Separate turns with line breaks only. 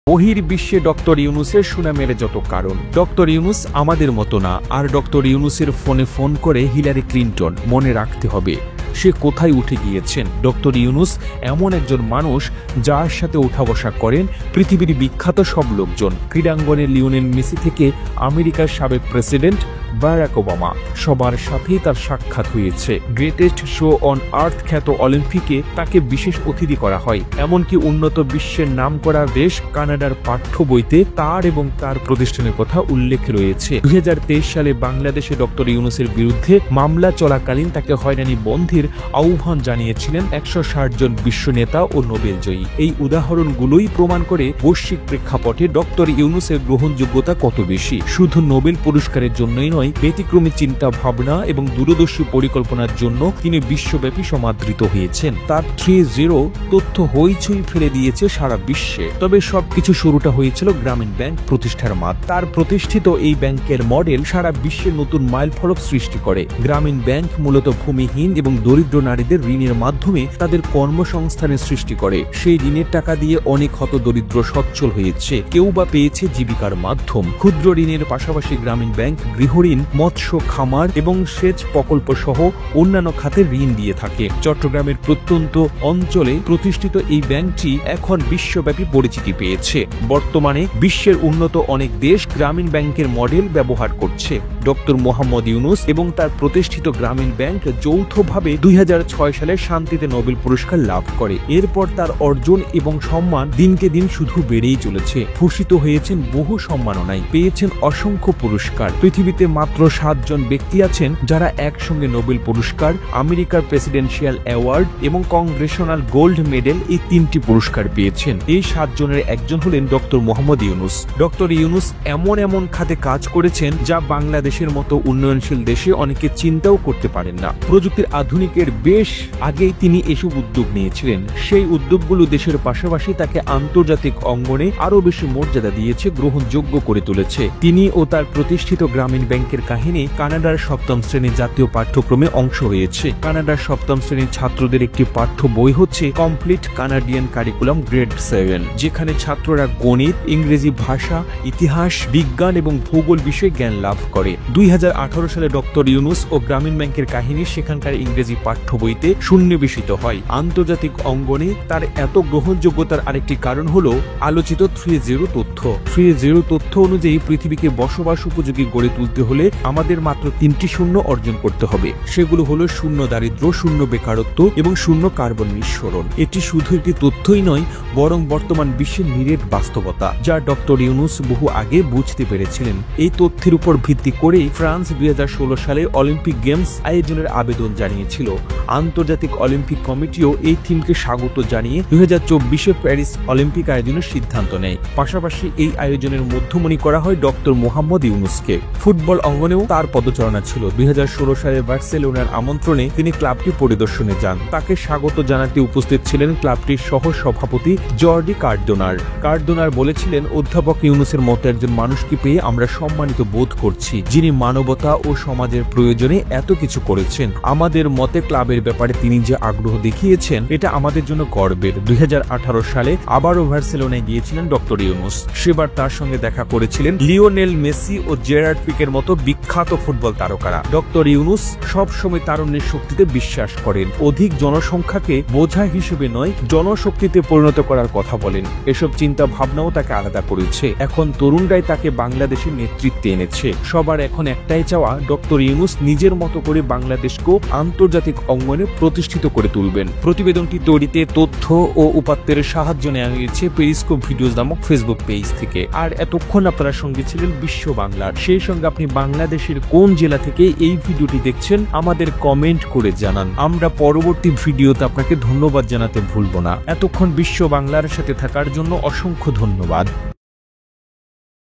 বহির্বিশ্বে ডক্টর ইউনূসের সুনামের যত কারণ। ডক্টর ইউনূস আমাদের মতো না, আর ডক্টর ইউনূসের ফোনে ফোন করে হিলারি ক্লিন্টন মনে রাখতে হবে সে কোথায় উঠে গিয়েছেন। ডক্টর ইউনূস এমন একজন মানুষ যার সাথে ওঠা বসা করেন পৃথিবীর বিখ্যাত সব লোকজন, ক্রীড়াঙ্গনে লিওনেল মেসি থেকে আমেরিকার সাবেক প্রেসিডেন্ট বারাক ওবামা, সবার সাথেই তার সাক্ষাৎ হয়েছে। গ্রেটেস্ট শো অন আর্থ খ্যাত অলিম্পিকে তাকে বিশেষ অতিথি করা হয়। এমনকি উন্নত বিশ্বের নামকরা দেশ কানাডার পাঠ্য বইতে তার এবং তার প্রতিষ্ঠানের কথা উল্লেখ রয়েছে। 2023 সালে বাংলাদেশে ডক্টর ইউনূসের বিরুদ্ধে মামলা চলাকালীন তাকে হয়রানি বন্ধের আহ্বান জানিয়েছিলেন 160 জন বিশ্ব নেতা ও নোবেল জয়ী। এই উদাহরণগুলোই প্রমাণ করে বৈশ্বিক প্রেক্ষাপটে ডক্টর ইউনূসের গ্রহণযোগ্যতা কত বেশি। শুধু নোবেল পুরস্কারের জন্যই নয়, ব্যতিক্রমী চিন্তা ভাবনা এবং দূরদর্শী পরিকল্পনার জন্য তিনি বিশ্বব্যাপী সমাদৃত হয়েছেন। তার 3.0 তথ্য হইচই ফেলে দিয়েছে সারা বিশ্বে। তবে সবকিছু শুরুটা হয়েছিল গ্রামীণ ব্যাংক প্রতিষ্ঠার মাধ্যমে। তার প্রতিষ্ঠিত এই ব্যাংকের মডেল সারা বিশ্বে নতুন মাইলফলক সৃষ্টি করে। গ্রামীণ ব্যাংক মূলত ভূমিহীন এবং দরিদ্র নারীদের ঋণের মাধ্যমে তাদের কর্মসংস্থানের সৃষ্টি করে। সেই ঋণের টাকা দিয়ে অনেক হতদরিদ্র সচ্ছল হয়েছে, কেউ বা পেয়েছে জীবিকার মাধ্যম। ক্ষুদ্র ঋণের পাশাপাশি গ্রামীণ ব্যাংক গৃহঋণ, মৎস্য খামার এবং সেচ প্রকল্প সহ অন্যান্য খাতে ঋণ দিয়ে থাকে। চট্টগ্রামের প্রত্যন্ত অঞ্চলে প্রতিষ্ঠিত এই ব্যাংকটি এখন বিশ্বব্যাপী পরিচিতি পেয়েছে। বর্তমানে বিশ্বের উন্নত অনেক দেশ গ্রামীণ ব্যাংকের মডেল ব্যবহার করছে। ডক্টর মোহাম্মদ ইউনূস এবং তার প্রতিষ্ঠিত গ্রামীণ ব্যাংক যৌথভাবে 2006 সালে শান্তিতে নোবেল পুরস্কার লাভ করে। এরপর তার অর্জন এবং সম্মান দিনকে দিন শুধু বেড়েই চলেছে। ভূষিত হয়েছেন বহু সম্মাননায়, পেয়েছেন অসংখ্য পুরস্কার। পৃথিবীতে মাত্র 7 জন ব্যক্তি আছেন যারা একসঙ্গে নোবেল পুরস্কার, আমেরিকার প্রেসিডেন্সিয়াল অ্যাওয়ার্ড এবং কংগ্রেশনাল গোল্ড মেডেল এই 3টি পুরস্কার পেয়েছেন। এই 7 জনের একজন হলেন ডক্টর মোহাম্মদ ইউনূস। ডক্টর ইউনূস এমন খাতে কাজ করেছেন যা বাংলাদেশের মতো উন্নয়নশীল দেশে অনেকে চিন্তাও করতে পারেন না। প্রযুক্তির আধুনিকের বেশ আগেই তিনি এসব উদ্যোগ নিয়েছিলেন। সেই উদ্যোগগুলো দেশের পাশাপাশি তাকে আন্তর্জাতিক অঙ্গনে আরো বেশি মর্যাদা দিয়েছে, গ্রহণযোগ্য করে তুলেছে। তিনি ও তার প্রতিষ্ঠিত গ্রামীণ ব্যাংকের কাহিনী কানাডার 7ম শ্রেণীর জাতীয় পাঠ্যক্রমে অংশ হয়েছে। কানাডার 7ম শ্রেণীর ছাত্রদের একটি পাঠ্য বই হচ্ছে কমপ্লিট কানাডিয়ান কারিকুলাম গ্রেড 7, যেখানে ছাত্ররা গণিত, ইংরেজি ভাষা, ইতিহাস, বিজ্ঞান এবং ভূগোল বিষয়ে জ্ঞান লাভ করে। 2018 সালে ডক্টর ইউনূস ও গ্রামীণ ব্যাংকের কাহিনী সেখানকার ইংরেজি পাঠ্য বইতে সন্নিবেশিত হয়। আন্তর্জাতিক অঙ্গনে তার এত গ্রহণযোগ্যতার আরেকটি কারণ হলো আলোচিত 3.0 তথ্য। 3.0 তথ্য অনুযায়ী পৃথিবীকে বসবাস উপযোগী গড়ে তুলতে হলে আমাদের মাত্র 3টি শূন্য অর্জন করতে হবে। সেগুলো হলো শূন্য দারিদ্র্য, শূন্য বেকারত্ব এবং শূন্য কার্বন নিঃসরণ। এটি শুধু একটি তথ্যই নয়, বরং বর্তমান বিশ্বের নিরেট বাস্তবতা, যা ডক্টর ইউনূস বহু আগে বুঝতে পেরেছিলেন। এই তথ্যের উপর ভিত্তি করেই ফ্রান্স 2016 সালে অলিম্পিক গেমস আয়োজনের আবেদন জানিয়েছিল। আন্তর্জাতিক অলিম্পিক কমিটিও এই থিমকে স্বাগত জানিয়ে 2024 প্যারিস অলিম্পিক আয়োজনের সিদ্ধান্ত নেয়। পাশাপাশি এই আয়োজনের মধ্যমণি করা হয় ডক্টর মোহাম্মদ ইউনূসকে। ফুটবল অঙ্গনেও তার পদচারণা ছিল। 2016 সালে বার্সেলোনার আমন্ত্রণে তিনি ক্লাবটি পরিদর্শনে যান। তাকে স্বাগত জানাতে উপস্থিত ছিলেন ক্লাবটির সহ সভাপতি জর্ডি কার্ডোনার। কার্ডোনার বলেছিলেন, অধ্যাপক ইউনূসের মতো একজন মানুষকে পেয়ে আমরা সম্মানিত বোধ করছি, যিনি মানবতা ও সমাজের প্রয়োজনে এত কিছু করেছেন। আমাদের মতে ক্লাবের ব্যাপারে তিনি যে আগ্রহ দেখিয়েছেন এটা আমাদের জন্য গর্বের। 2018 সালে আবারও বার্সেলোনায় গিয়েছিলেন ডক্টর ইউনূস। সেবার তার সঙ্গে দেখা করেছিলেন লিওনেল মেসি ও জেরার্ড পিকের মতো বিখ্যাত ফুটবল তারকারা। ডক্টর ইউনূস সবসময় তারুণ্যের শক্তিতে বিশ্বাস করেন। অধিক জনসংখ্যাকে বোঝা হিসেবে নয়, জনশক্তিতে পরিণত করার কথা বলেন। এসব চিন্তা ভাবনাও তাকে আলাদা করেছে। এখন তরুণরাই তাকে বাংলাদেশের নেতৃত্বে এনেছে। সবার এখন একটাই চাওয়া, ডক্টর ইউনূস নিজের মতো করে বাংলাদেশকেও আন্তর্জাতিক অঙ্গনে প্রতিষ্ঠিত করে তুলবেন। প্রতিবেদনটি তৈরিতে তথ্য ও উপাত্তের সাহায্য নেওয়া হয়েছে পেরিস্কোপ ভিডিওস নামক ফেসবুক পেজ থেকে। আর এতক্ষণ আপনারা সঙ্গে ছিলেন বিশ্ব বাংলার। সেই সঙ্গে আপনি বাংলাদেশের কোন জেলা থেকে এই ভিডিওটি দেখছেন আমাদের কমেন্ট করে জানান। আমরা পরবর্তী ভিডিওতে আপনাকে ধন্যবাদ জানাতে ভুলব না। এতক্ষণ বিশ্ব বাংলার সাথে থাকার জন্য অসংখ্য ধন্যবাদ।